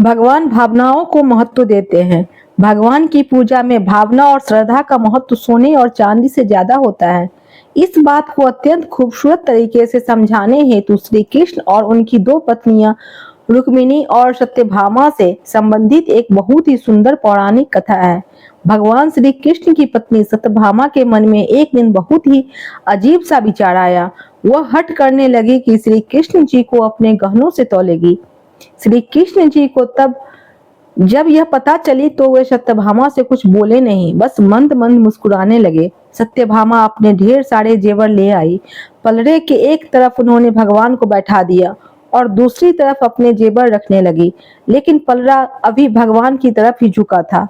भगवान भावनाओं को महत्व देते हैं। भगवान की पूजा में भावना और श्रद्धा का महत्व सोने और चांदी से ज्यादा होता है। इस बात को अत्यंत खूबसूरत तरीके से समझाने हेतु श्री कृष्ण और उनकी दो पत्नियां रुक्मिणी और सत्यभामा से संबंधित एक बहुत ही सुंदर पौराणिक कथा है। भगवान श्री कृष्ण की पत्नी सत्यभामा के मन में एक दिन बहुत ही अजीब सा विचार आया। वह हठ करने लगी कि श्री कृष्ण जी को अपने गहनों से तौलेगी। श्री कृष्ण जी को तब जब यह पता चली तो वे सत्यभामा से कुछ बोले नहीं, बस मंद मंद मुस्कुराने लगे। सत्यभामा अपने ढेर सारे जेवर ले आई। पलड़े के एक तरफ उन्होंने भगवान को बैठा दिया और दूसरी तरफ अपने जेवर रखने लगी, लेकिन पलड़ा अभी भगवान की तरफ ही झुका था।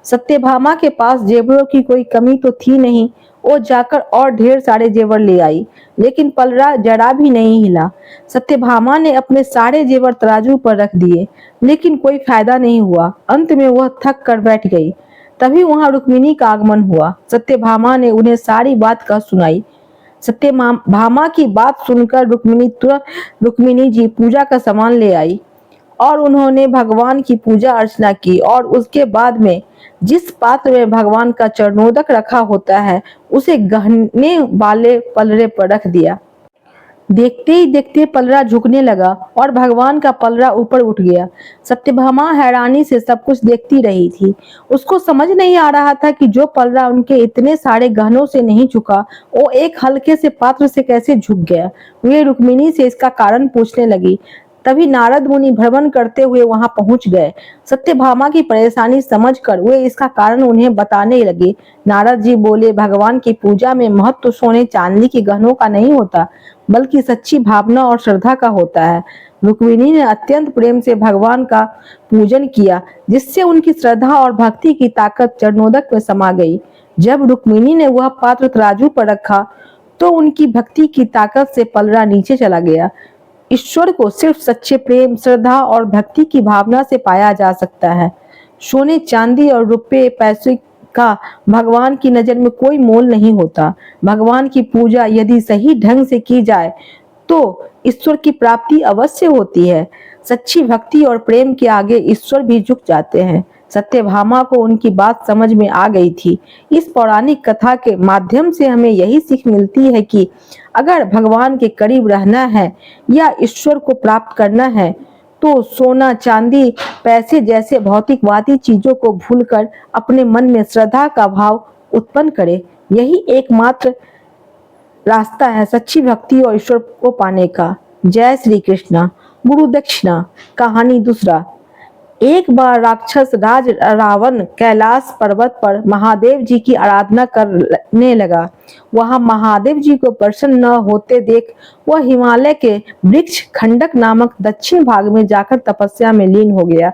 सत्यभामा के पास जेवरों की कोई कमी तो थी नहीं। वो जाकर और ढेर सारे जेवर ले आई, लेकिन पलड़ा जरा भी नहीं हिला। सत्यभामा ने अपने सारे जेवर तराजू पर रख दिए, लेकिन कोई फायदा नहीं हुआ। अंत में वह थक कर बैठ गई। तभी वहां रुक्मिणी का आगमन हुआ। सत्यभामा ने उन्हें सारी बात कह सुनाई। सत्यभामा की बात सुनकर रुक्मिणी जी पूजा का सामान ले आई और उन्होंने भगवान की पूजा अर्चना की और उसके बाद में जिस पात्र में भगवान का चरणोदक रखा होता है उसे गहने वाले पलड़े पर रख दिया। देखते ही देखते पलड़ा झुकने लगा और भगवान का पलड़ा ऊपर उठ गया। सत्यभामा हैरानी से सब कुछ देखती रही थी। उसको समझ नहीं आ रहा था कि जो पलड़ा उनके इतने सारे गहनों से नहीं झुका, वो एक हल्के से पात्र से कैसे झुक गया। वे रुक्मिणी से इसका कारण पूछने लगी। तभी नारद मुनि भ्रमण करते हुए वहां पहुंच गए। सत्यभामा की परेशानी समझकर वे इसका कारण उन्हें बताने लगे। नारद जी बोले, भगवान की पूजा में महत्व सोने चांदी के गहनों का नहीं होता, बल्कि सच्ची भावना और श्रद्धा का होता है। रुक्मिणी ने अत्यंत प्रेम से भगवान का पूजन किया, जिससे उनकी श्रद्धा और भक्ति की ताकत चरणोदक में समा गई। जब रुक्मिणी ने वह पात्र तराजू पर रखा तो उनकी भक्ति की ताकत से पलड़ा नीचे चला गया। ईश्वर को सिर्फ सच्चे प्रेम, श्रद्धा और भक्ति की भावना से पाया जा सकता है। सोने, चांदी और रुपये पैसे का भगवान की नजर में कोई मोल नहीं होता। भगवान की पूजा यदि सही ढंग से की जाए तो ईश्वर की प्राप्ति अवश्य होती है। सच्ची भक्ति और प्रेम के आगे ईश्वर भी झुक जाते हैं। सत्यभामा को उनकी बात समझ में आ गई थी। इस पौराणिक कथा के माध्यम से हमें यही सीख मिलती है कि अगर भगवान के करीब रहना है या ईश्वर को प्राप्त करना है तो सोना, चांदी, पैसे जैसे भौतिकवादी चीजों को भूलकर अपने मन में श्रद्धा का भाव उत्पन्न करे। यही एकमात्र रास्ता है सच्ची भक्ति और ईश्वर को पाने का। जय श्री कृष्णा। गुरु दक्षिणा। कहानी दूसरा। एक बार राक्षस राज रावण कैलाश पर्वत पर महादेव जी की आराधना करने लगा। वहां महादेव जी को प्रसन्न न होते देख वह हिमालय के वृक्ष खंडक नामक दक्षिण भाग में जाकर तपस्या में लीन हो गया।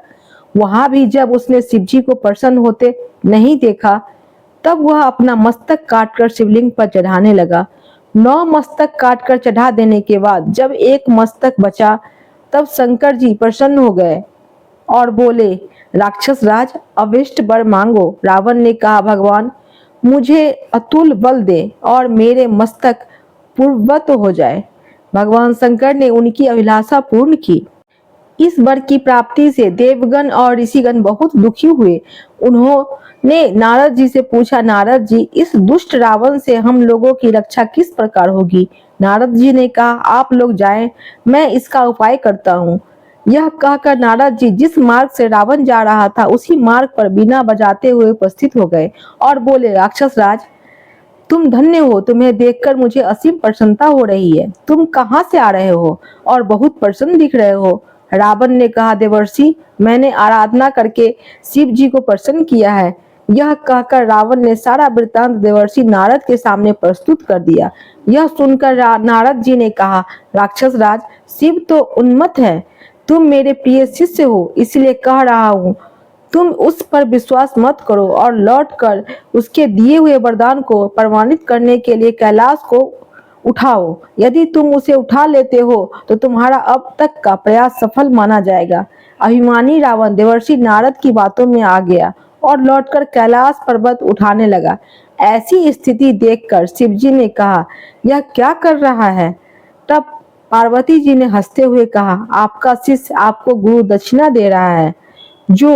वहां भी जब उसने शिव जी को प्रसन्न होते नहीं देखा, तब वह अपना मस्तक काटकर शिवलिंग पर चढ़ाने लगा। 9 मस्तक काटकर चढ़ा देने के बाद जब एक मस्तक बचा, तब शंकर जी प्रसन्न हो गए और बोले, राक्षस राज, अभिष्ट वर मांगो। रावण ने कहा, भगवान मुझे अतुल बल दे और मेरे मस्तक पूर्ववत हो जाए। भगवान शंकर ने उनकी अभिलाषा पूर्ण की। इस वर की प्राप्ति से देवगण और ऋषिगण बहुत दुखी हुए। उन्होंने नारद जी से पूछा, नारद जी, इस दुष्ट रावण से हम लोगों की रक्षा किस प्रकार होगी? नारद जी ने कहा, आप लोग जाएं, मैं इसका उपाय करता हूँ। यह कहकर नारद जी जिस मार्ग से रावण जा रहा था उसी मार्ग पर बिना बजाते हुए उपस्थित हो गए और बोले, राक्षस राज, तुम धन्य हो, तुम्हें देखकर मुझे असीम प्रसन्नता हो रही है। तुम कहाँ से आ रहे हो और बहुत प्रसन्न दिख रहे हो? रावण ने कहा, देवर्षि, मैंने आराधना करके शिव जी को प्रसन्न किया है। यह कहकर रावण ने सारा वृत्तांत देवर्षि नारद के सामने प्रस्तुत कर दिया। यह सुनकर नारद जी ने कहा, राक्षस राज, शिव तो उन्मत्त है। तुम मेरे प्रिय शिष्य हो, इसलिए कह रहा हूँ, तुम उस पर विश्वास मत करो और लौटकर उसके दिए हुए वरदान को प्रमाणित करने के लिए कैलाश को उठाओ। यदि तुम उसे उठा लेते हो तो तुम्हारा अब तक का प्रयास सफल माना जाएगा। अभिमानी रावण देवर्षि नारद की बातों में आ गया और लौटकर कैलाश पर्वत उठाने लगा। ऐसी स्थिति देखकर शिवजी ने कहा, यह क्या कर रहा है? तब पार्वती जी ने हंसते हुए कहा, आपका शिष्य आपको गुरु दक्षिणा दे रहा है। जो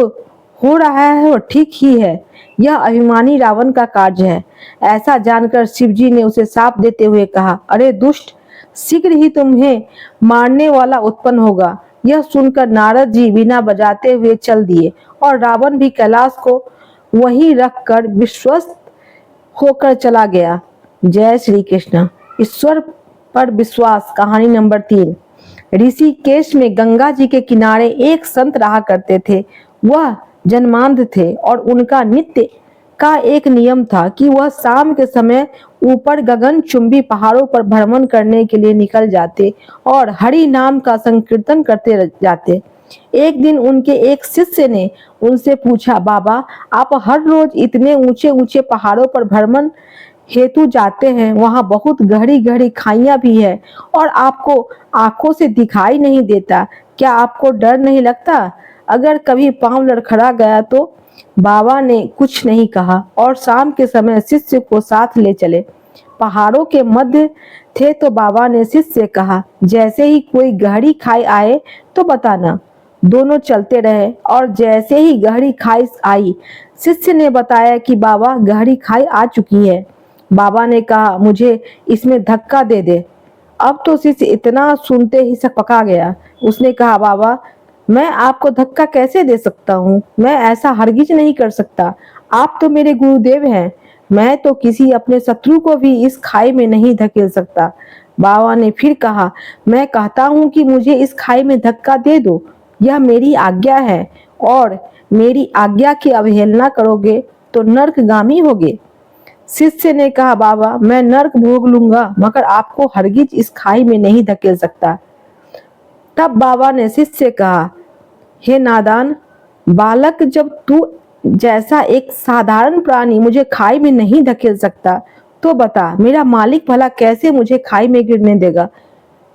हो रहा है वो ठीक ही है। यह अभिमानी रावण का कार्य है। ऐसा जानकर शिवजी ने उसे शाप देते हुए कहा, अरे दुष्ट, शीघ्र ही तुम्हें मारने वाला उत्पन्न होगा। यह सुनकर नारद जी बिना बजाते हुए चल दिए और रावण भी कैलाश को वहीं रखकर विश्वस्त होकर चला गया। जय श्री कृष्ण। ईश्वर पर विश्वास। कहानी नंबर 3। ऋषिकेश में गंगा जी के किनारे एक संत रहा करते थे। वह जन्मांध थे और उनका नित्य का एक नियम था कि वह शाम के समय ऊपर गगनचुंबी पहाड़ों पर भ्रमण करने के लिए निकल जाते और हरि नाम का संकीर्तन करते जाते। एक दिन उनके एक शिष्य ने उनसे पूछा, बाबा, आप हर रोज इतने ऊंचे ऊंचे पहाड़ों पर भ्रमण हेतु जाते हैं, वहां बहुत गहरी गहरी खाइयां भी है और आपको आंखों से दिखाई नहीं देता, क्या आपको डर नहीं लगता? अगर कभी पांव लड़खड़ा गया तो? बाबा ने कुछ नहीं कहा और शाम के समय शिष्य को साथ ले चले। पहाड़ों के मध्य थे तो बाबा ने शिष्य से कहा, जैसे ही कोई गहरी खाई आए तो बताना। दोनों चलते रहे और जैसे ही गहरी खाई आई, शिष्य ने बताया कि बाबा, गहरी खाई आ चुकी है। बाबा ने कहा, मुझे इसमें धक्का दे दे। अब तो शिष्य इतना सुनते ही सकपका गया। उसने कहा, बाबा, मैं आपको धक्का कैसे दे सकता हूँ? मैं ऐसा हरगिज नहीं कर सकता। आप तो मेरे गुरुदेव हैं। मैं तो किसी अपने शत्रु को भी इस खाई में नहीं धकेल सकता। बाबा ने फिर कहा, मैं कहता हूँ कि मुझे इस खाई में धक्का दे दो। यह मेरी आज्ञा है और मेरी आज्ञा की अवहेलना करोगे तो नरकगामी होगे। शिष्य ने कहा, बाबा, मैं नरक भोग लूंगा मगर आपको हरगिज इस खाई में नहीं धकेल सकता। तब बाबा ने शिष्य से कहा, हे नादान बालक, जब तू जैसा एक साधारण प्राणी मुझे खाई में नहीं धकेल सकता तो बता, मेरा मालिक भला कैसे मुझे खाई में गिरने देगा?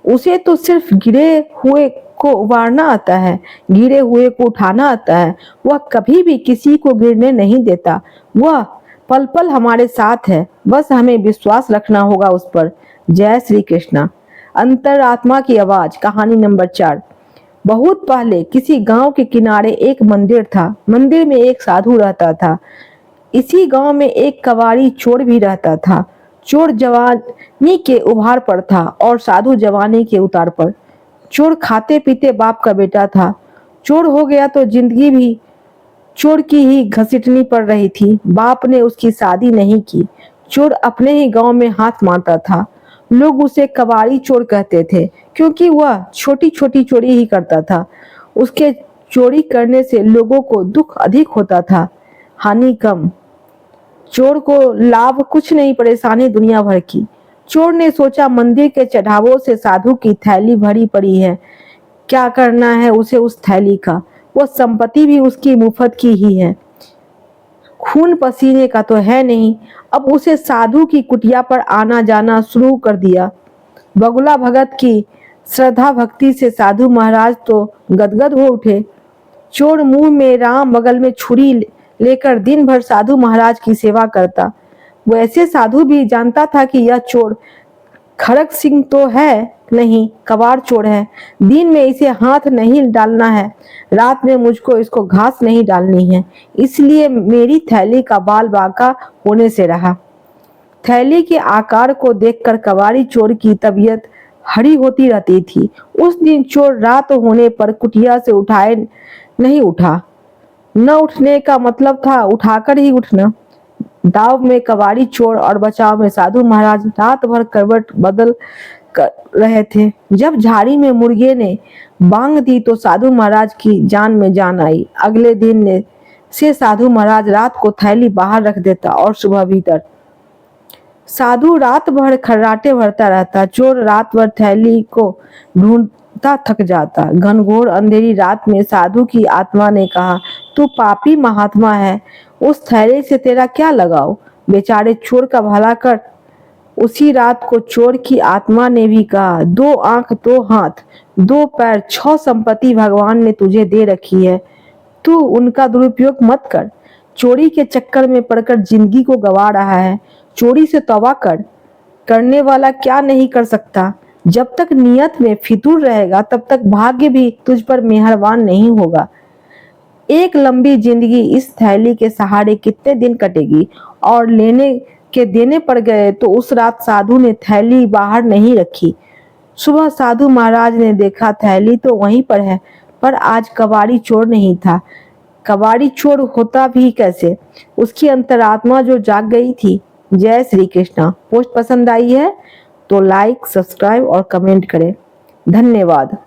उसे तो सिर्फ गिरे हुए को उबारना आता है, गिरे हुए को उठाना आता है। वह कभी भी किसी को गिरने नहीं देता। वह पल पल हमारे साथ है, बस हमें विश्वास रखना होगा उस पर। जय श्री कृष्णा। अंतरात्मा की आवाज। कहानी नंबर 4। बहुत पहले किसी गांव के किनारे एक मंदिर था। मंदिर में एक साधु रहता था। इसी गांव में एक कबाड़ी चोर भी रहता था। चोर जवानी के उभार पर था और साधु जवानी के उतार पर। चोर खाते पीते बाप का बेटा था। चोर हो गया तो जिंदगी भी चोर की ही घसीटनी पड़ रही थी। बाप ने उसकी शादी नहीं की। चोर अपने ही गांव में हाथ मारता था। लोग उसे कबाड़ी चोर कहते थे क्योंकि वह छोटी छोटी चोरी ही करता था। उसके चोरी करने से लोगों को दुख अधिक होता था, हानि कम। चोर को लाभ कुछ नहीं, परेशानी दुनिया भर की। चोर ने सोचा, मंदिर के चढ़ावों से साधु की थैली भरी पड़ी है, क्या करना है उसे उस थैली का? वो संपत्ति भी उसकी मुफ्त की ही है, खून पसीने का तो है नहीं। अब उसे साधु की कुटिया पर आना जाना शुरू कर दिया। बगुला भगत की श्रद्धा भक्ति से साधु महाराज तो गदगद हो उठे। चोर मुंह में राम, बगल में छुरी लेकर दिन भर साधु महाराज की सेवा करता। वैसे साधु भी जानता था कि यह चोर खड़क सिंह तो है नहीं, कबाड़ चोर है। दिन में इसे हाथ नहीं डालना है, रात में मुझको इसको घास नहीं डालनी है, इसलिए मेरी थैली का बाल बांका होने से रहा। थैली के आकार को देखकर कबाड़ी चोर की तबीयत हरी होती रहती थी। उस दिन चोर रात होने पर कुटिया से उठाए नहीं उठा। न उठने का मतलब था उठाकर ही उठना। दाव में कबाड़ी चोर और बचाव में साधु महाराज रात भर करवट बदल कर रहे थे। जब झाड़ी में मुर्गे ने बांग दी तो साधु महाराज की जान में जान आई। अगले दिन ने से साधु महाराज रात को थैली बाहर रख देता और सुबह भीतर। साधु रात भर खर्राटे भरता रहता। चोर रात भर थैली को ढूंढता थक जाता। घनघोर अंधेरी रात में साधु की आत्मा ने कहा, तू पापी महात्मा है, उस थैली से तेरा क्या लगाव? बेचारे चोर का भला कर। उसी रात को चोर की आत्मा ने भी कहा, 2 आंख 2 हाथ 2 पैर 6 संपत्ति भगवान ने तुझे दे रखी है, तू उनका दुरुपयोग मत कर। चोरी के चक्कर में पड़कर जिंदगी को गवा रहा है। चोरी से तौबा कर। करने वाला क्या नहीं कर सकता। जब तक नियत में फितूर रहेगा तब तक भाग्य भी तुझ पर मेहरबान नहीं होगा। एक लंबी जिंदगी इस थैली के सहारे कितने दिन कटेगी। और लेने के देने पड़ गए तो उस रात साधु ने थैली बाहर नहीं रखी। सुबह साधु महाराज ने देखा थैली तो वहीं पर है, पर आज कबाड़ी चोर नहीं था। कबाड़ी चोर होता भी कैसे? उसकी अंतरात्मा जो जाग गई थी। जय श्री कृष्णा। पोस्ट पसंद आई है तो लाइक, सब्सक्राइब और कमेंट करें। धन्यवाद।